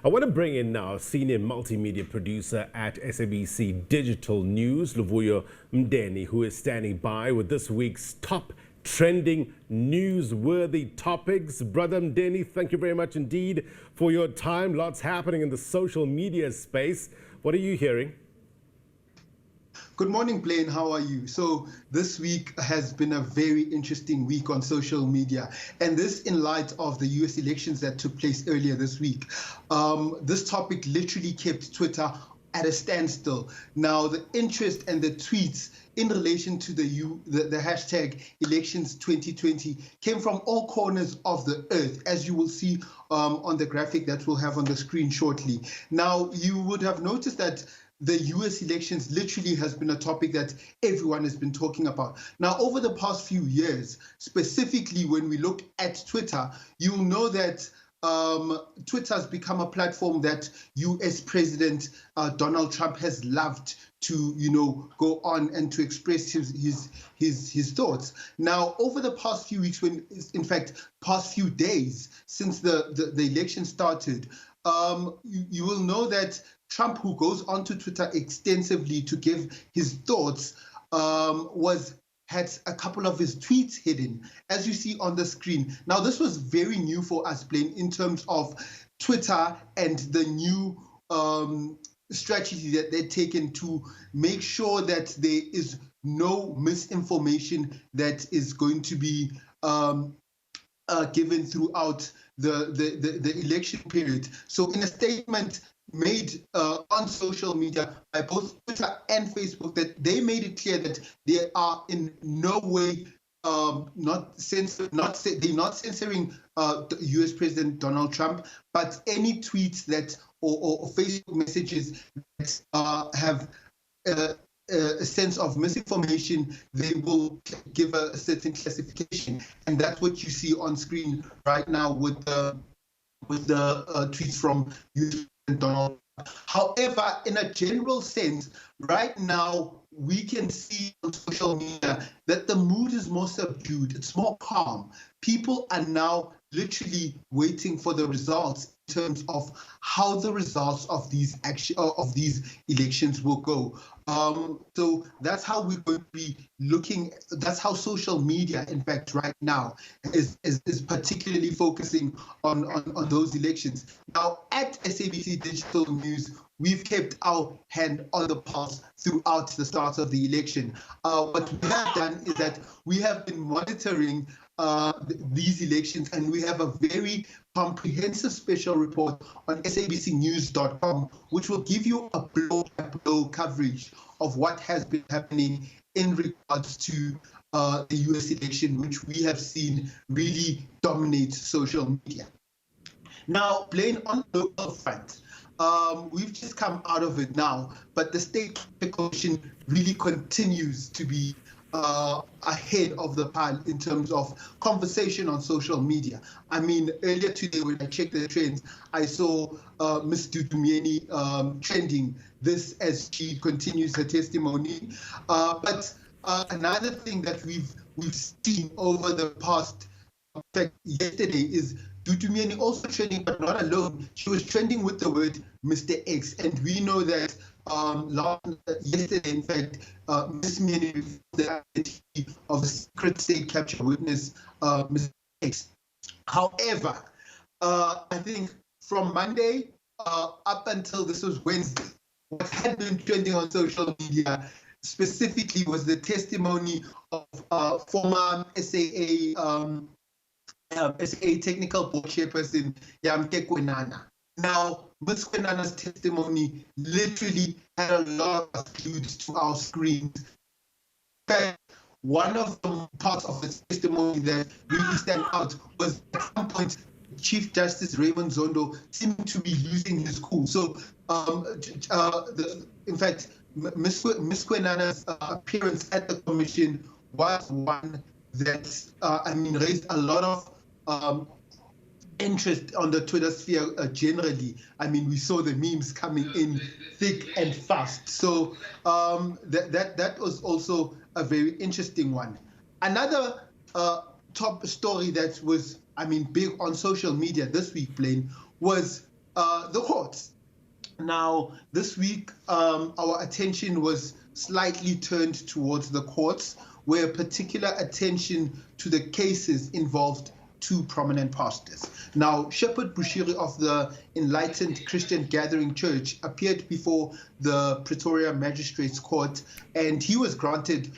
I want to bring in now senior multimedia producer at SABC Digital News, Luvuyo Mdeni, who is standing by with this week's top trending newsworthy topics. Brother Mdeni, thank you very much indeed for your time. Lots happening in the social media space. What are you hearing? Good morning, Blaine. How are you? So this week has been a very interesting week on social media, and this in light of the US elections that took place earlier this week. This topic literally kept Twitter at a standstill. Now, the interest and the tweets in relation to the hashtag elections 2020 came from all corners of the earth, as you will see on the graphic that we'll have on the screen shortly. Now, you would have noticed that the US elections literally has been a topic that everyone has been talking about. Now, over the past few years, specifically when we look at Twitter, you'll know that Twitter has become a platform that US President Donald Trump has loved to, go on and to express his thoughts. Now, over the past few weeks, past few days since the election started, you will know that Trump, who goes onto Twitter extensively to give his thoughts, had a couple of his tweets hidden, as you see on the screen. Now, this was very new for us, Blaine, in terms of Twitter and the new strategy that they've taken to make sure that there is no misinformation that is going to be given throughout the election period. So in a statement made on social media by both Twitter and Facebook, that they made it clear that they are in no way they're not censoring US President Donald Trump, but any tweets that or Facebook messages that have a sense of misinformation, they will give a certain classification, and that's what you see on screen right now with the tweets from US President Donald Trump. However, in a general sense, right now we can see on social media that the mood is more subdued. It's more calm. People are now literally waiting for the results in terms of how the results of these elections will go. So that's how we're going to be looking. That's how social media, in fact, right now is particularly focusing on those elections. Now, at SABC Digital News, we've kept our hand on the pulse throughout the start of the election. What we have done is that we have been monitoring these elections, and we have a very comprehensive special report on sabcnews.com, which will give you a blow-by-blow coverage of what has been happening in regards to the US election, which we have seen really dominate social media. Now, Blaine, on the local front, we've just come out of it now, but the state commission really continues to be ahead of the pile in terms of conversation on social media. I mean, earlier today when I checked the trends, I saw Ms. Luvuyo Mdeni trending this as she continues her testimony. But another thing that we've seen over the past, in fact, yesterday, is Luvuyo Mdeni also trending, but not alone. She was trending with the word Mr. X, and we know that yesterday, in fact, Ms. Mdeni revealed the identity of the secret state capture witness, Mr. X. However, I think from Monday up until this was Wednesday, what had been trending on social media specifically was the testimony of former SAA technical board chairperson Yamke Kwenana. Now, Ms. Kwenana's testimony literally had a lot of glued to our screens. In fact, one of the parts of the testimony that really stand out was at some point Chief Justice Raymond Zondo seemed to be losing his cool. So, in fact, Ms. Kwenana's appearance at the commission was one that, raised a lot of interest on the Twitter sphere generally. I mean, we saw the memes coming in thick and fast. So that was also a very interesting one. Another top story that was, big on social media this week, Blaine, was the courts. Now, this week, our attention was slightly turned towards the courts, where particular attention to the cases involved two prominent pastors. Now, Shepherd Bushiri of the Enlightened Christian Gathering Church appeared before the Pretoria Magistrates Court, and he was granted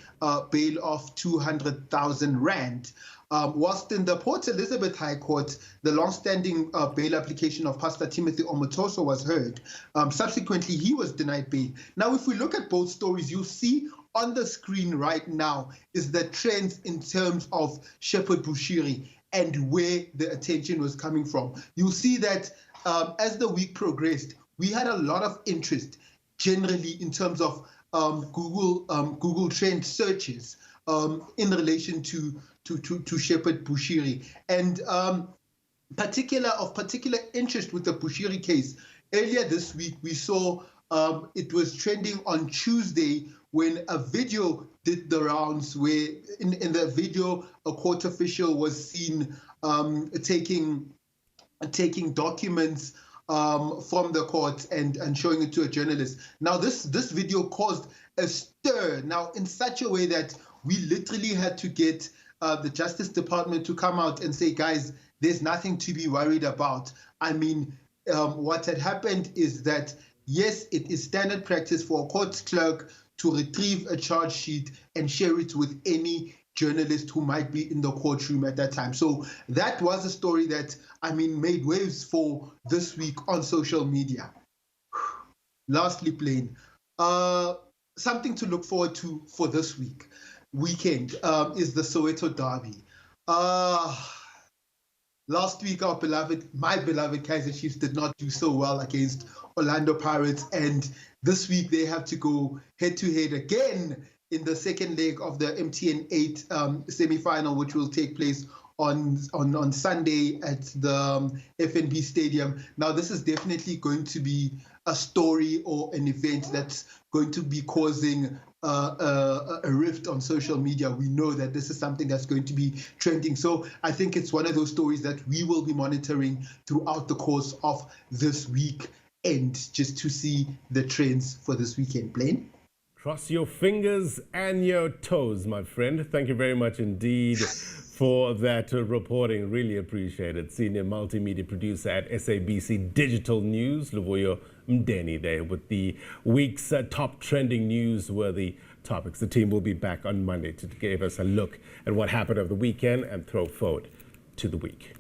bail of 200,000 rand. Whilst in the Port Elizabeth High Court, the long-standing bail application of Pastor Timothy Omotoso was heard. Subsequently, he was denied bail. Now, if we look at both stories, you'll see on the screen right now is the trends in terms of Shepherd Bushiri and where the attention was coming from. You'll see that as the week progressed, we had a lot of interest generally in terms of Google trend searches in relation to Shepherd Bushiri. And of particular interest with the Bushiri case, earlier this week we saw it was trending on Tuesday when a video did the rounds where in the video a court official was seen taking documents from the court and showing it to a journalist. Now this video caused a stir, now in such a way that we literally had to get the Justice Department to come out and say, guys, there's nothing to be worried about. I mean, what had happened is that, yes, it is standard practice for a court clerk to retrieve a charge sheet and share it with any journalist who might be in the courtroom at that time. So that was a story that, I mean, made waves for this week on social media. Lastly, Blaine, something to look forward to for this weekend is the Soweto Derby. Last week, my beloved Kaizer Chiefs did not do so well against Orlando Pirates, and this week they have to go head-to-head again in the second leg of the MTN 8 semi-final, which will take place on Sunday at the FNB Stadium. Now, this is definitely going to be a story or an event that's going to be causing a rift on social media. We know that this is something that's going to be trending. So I think it's one of those stories that we will be monitoring throughout the course of this week and just to see the trends for this weekend. Blaine? Cross your fingers and your toes, my friend. Thank you very much indeed for that reporting. Really appreciate it. Senior multimedia producer at SABC Digital News, Luvuyo Mdeni, there with the week's top trending newsworthy topics. The team will be back on Monday to give us a look at what happened over the weekend and throw forward to the week.